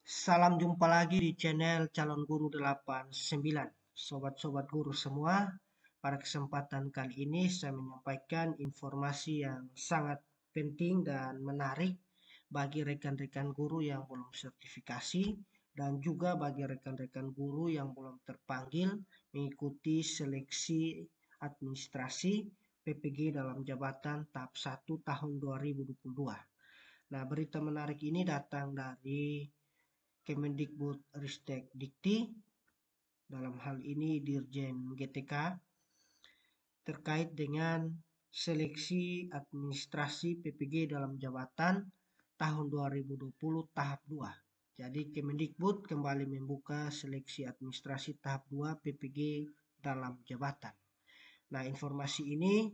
Salam jumpa lagi di channel Calon Guru 89. Sobat-sobat guru semua, pada kesempatan kali ini saya menyampaikan informasi yang sangat penting dan menarik bagi rekan-rekan guru yang belum sertifikasi dan juga bagi rekan-rekan guru yang belum terpanggil mengikuti seleksi administrasi PPG dalam jabatan tahap 1 tahun 2022. Nah, berita menarik ini datang dari Kemendikbud-Ristek Dikti, dalam hal ini Dirjen GTK, terkait dengan seleksi administrasi PPG dalam jabatan tahun 2020 tahap 2. Jadi Kemendikbud kembali membuka seleksi administrasi tahap 2 PPG dalam jabatan. Nah, informasi ini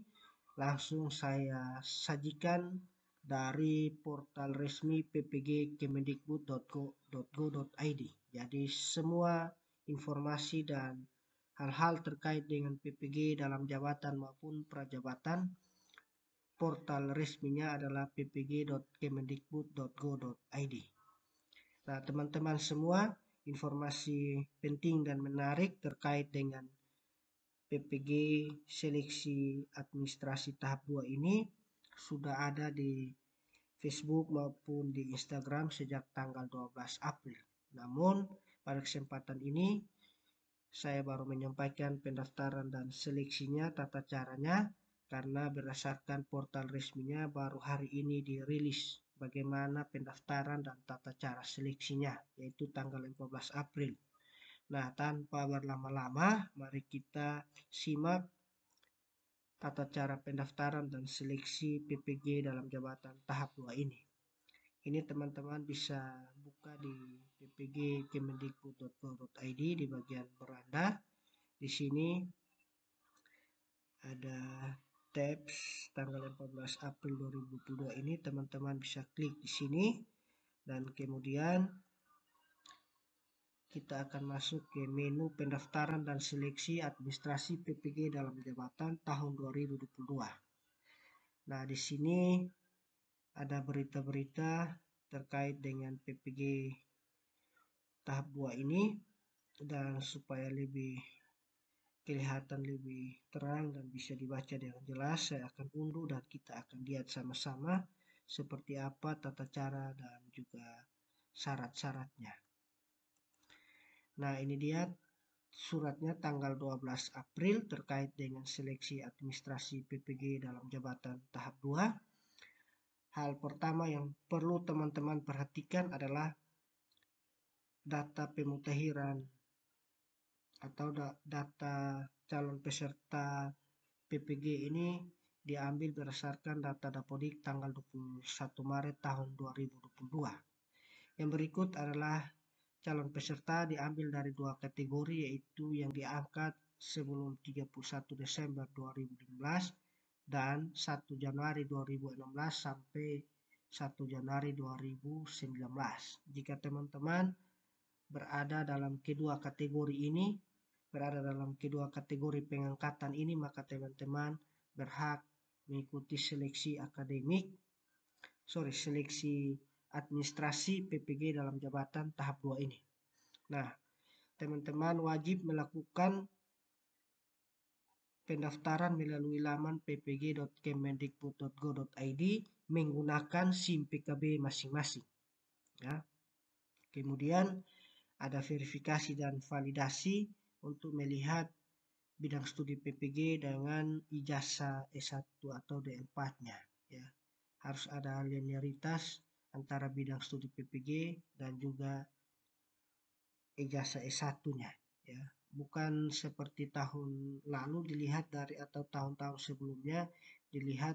langsung saya sajikan dari portal resmi ppg kemendikbud.go.id. Jadi semua informasi dan hal-hal terkait dengan PPG dalam jabatan maupun prajabatan, portal resminya adalah ppg.kemendikbud.go.id. Nah, teman-teman semua, informasi penting dan menarik terkait dengan PPG seleksi administrasi tahap 2 ini sudah ada di Facebook maupun di Instagram sejak tanggal 12 April. Namun pada kesempatan ini saya baru menyampaikan pendaftaran dan seleksinya, tata caranya, karena berdasarkan portal resminya baru hari ini dirilis bagaimana pendaftaran dan tata cara seleksinya, yaitu tanggal 14 April. Nah, tanpa berlama-lama, mari kita simak tata cara pendaftaran dan seleksi PPG dalam jabatan tahap 2 ini. Ini teman-teman bisa buka di ppg.kemendikbud.go.id di bagian beranda. Di sini ada tabs tanggal 14 April 2022 ini, teman-teman bisa klik di sini dan kemudian kita akan masuk ke menu pendaftaran dan seleksi administrasi PPG dalam jabatan tahun 2022. Nah, di sini ada berita-berita terkait dengan PPG tahap 2 ini, dan supaya lebih kelihatan lebih terang dan bisa dibaca dengan jelas, saya akan unduh dan kita akan lihat sama-sama seperti apa tata cara dan juga syarat-syaratnya. Nah, ini dia suratnya tanggal 12 April terkait dengan seleksi administrasi PPG dalam jabatan tahap 2. Hal pertama yang perlu teman-teman perhatikan adalah data pemutahiran atau data calon peserta PPG ini diambil berdasarkan data Dapodik tanggal 21 Maret tahun 2022. Yang berikut adalah calon peserta diambil dari dua kategori, yaitu yang diangkat sebelum 31 Desember 2015 dan 1 Januari 2016 sampai 1 Januari 2019. Jika teman-teman berada dalam kedua kategori pengangkatan ini, maka teman-teman berhak mengikuti seleksi administrasi PPG dalam jabatan tahap 2 ini. Nah, teman-teman wajib melakukan pendaftaran melalui laman ppg.kemendikbud.go.id menggunakan SIM PKB masing-masing. Ya. Kemudian ada verifikasi dan validasi untuk melihat bidang studi PPG dengan ijazah S1 atau D4-nya. Ya. Harus ada linearitas antara bidang studi PPG dan juga ijazah S1-nya. Ya. Bukan seperti tahun lalu dilihat dari atau tahun-tahun sebelumnya dilihat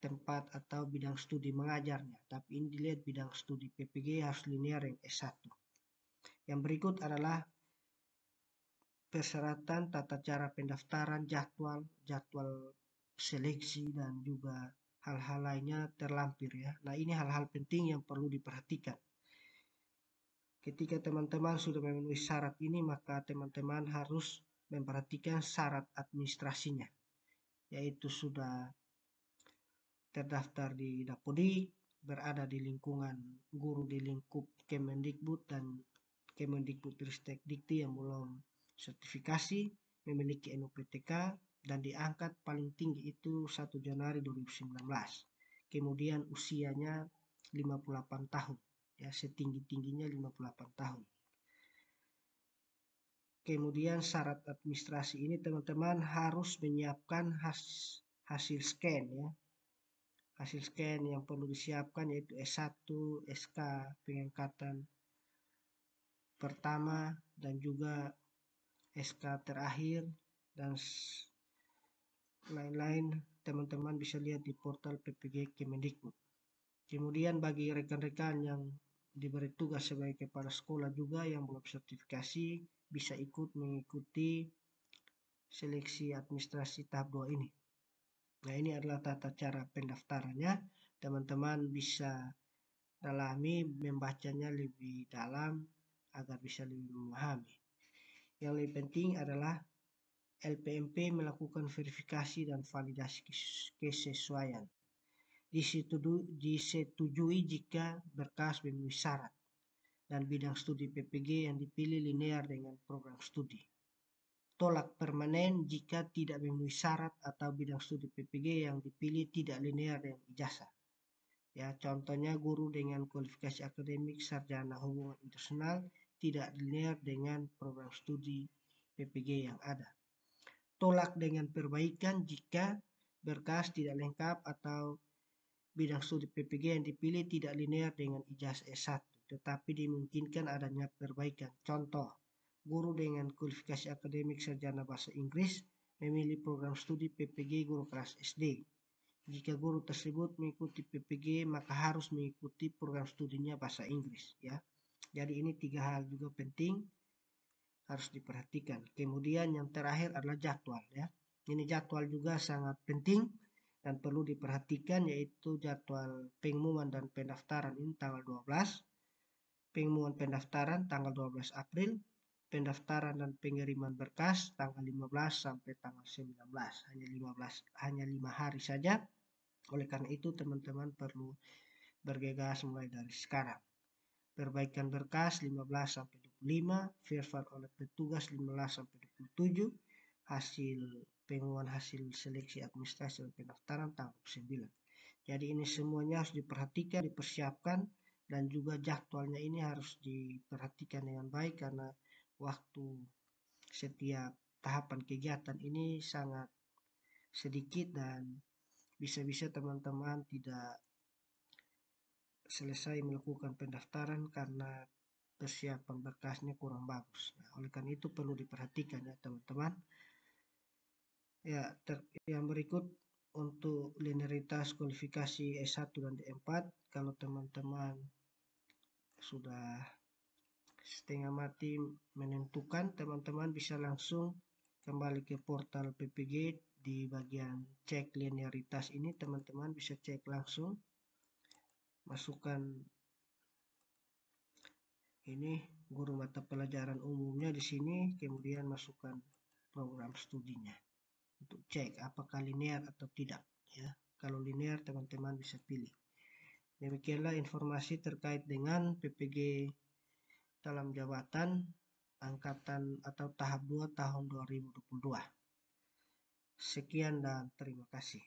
tempat atau bidang studi mengajarnya, tapi ini dilihat bidang studi PPG harus linear yang S1. Yang berikut adalah persyaratan tata cara pendaftaran, jadwal seleksi dan juga hal-hal lainnya terlampir ya. Nah, ini hal-hal penting yang perlu diperhatikan. Ketika teman-teman sudah memenuhi syarat ini, maka teman-teman harus memperhatikan syarat administrasinya, yaitu sudah terdaftar di Dapodik berada di lingkungan guru di lingkup Kemendikbud dan Kemendikbudristek Dikti yang belum sertifikasi memiliki NUPTK dan diangkat paling tinggi itu 1 Januari 2019. Kemudian usianya 58 tahun, ya setinggi-tingginya 58 tahun. Kemudian syarat administrasi ini teman-teman harus menyiapkan hasil scan ya. Hasil scan yang perlu disiapkan yaitu S1, SK pengangkatan pertama dan juga SK terakhir dan lain-lain. Teman-teman bisa lihat di portal PPG Kemendikbud. Kemudian bagi rekan-rekan yang diberi tugas sebagai kepala sekolah juga yang belum sertifikasi bisa ikut mengikuti seleksi administrasi tahap 2 ini. Nah, ini adalah tata cara pendaftarannya. Teman-teman bisa dalami membacanya lebih dalam agar bisa lebih memahami. Yang lebih penting adalah LPMP melakukan verifikasi dan validasi kesesuaian. Disetujui jika berkas memenuhi syarat dan bidang studi PPG yang dipilih linear dengan program studi. Tolak permanen jika tidak memenuhi syarat atau bidang studi PPG yang dipilih tidak linear dengan ijazah. Ya, contohnya guru dengan kualifikasi akademik sarjana hubungan internasional tidak linear dengan program studi PPG yang ada. Tolak dengan perbaikan jika berkas tidak lengkap atau bidang studi PPG yang dipilih tidak linear dengan ijazah S1, tetapi dimungkinkan adanya perbaikan. Contoh, guru dengan kualifikasi akademik sarjana bahasa Inggris memilih program studi PPG guru kelas SD. Jika guru tersebut mengikuti PPG, maka harus mengikuti program studinya bahasa Inggris. Ya, jadi ini 3 hal juga penting harus diperhatikan. Kemudian yang terakhir adalah jadwal. Ya, ini jadwal juga sangat penting dan perlu diperhatikan, yaitu jadwal pengumuman dan pendaftaran ini tanggal 12, pengumuman pendaftaran tanggal 12 April, pendaftaran dan pengiriman berkas tanggal 15 sampai tanggal 19, hanya 5 hari saja. Oleh karena itu teman-teman perlu bergegas mulai dari sekarang. Perbaikan berkas 15 sampai 25, verify oleh petugas 15 sampai 27, hasil pengumuman hasil seleksi administrasi dan pendaftaran tanggal 9. Jadi ini semuanya harus diperhatikan, dipersiapkan, dan juga jadwalnya ini harus diperhatikan dengan baik karena waktu setiap tahapan kegiatan ini sangat sedikit dan bisa-bisa teman-teman tidak selesai melakukan pendaftaran karena persiapan berkasnya kurang bagus. Nah, oleh karena itu perlu diperhatikan ya teman-teman. Ya, yang berikut untuk linearitas kualifikasi S1 dan D4, kalau teman-teman sudah setengah mati menentukan, teman-teman bisa langsung kembali ke portal PPG. Di bagian cek linearitas ini teman-teman bisa cek langsung, masukkan ini guru mata pelajaran umumnya di sini, kemudian masukkan program studinya untuk cek apakah linear atau tidak ya. Kalau linear teman-teman bisa pilih. Demikianlah informasi terkait dengan PPG dalam jabatan angkatan atau tahap 2 tahun 2022. Sekian dan terima kasih.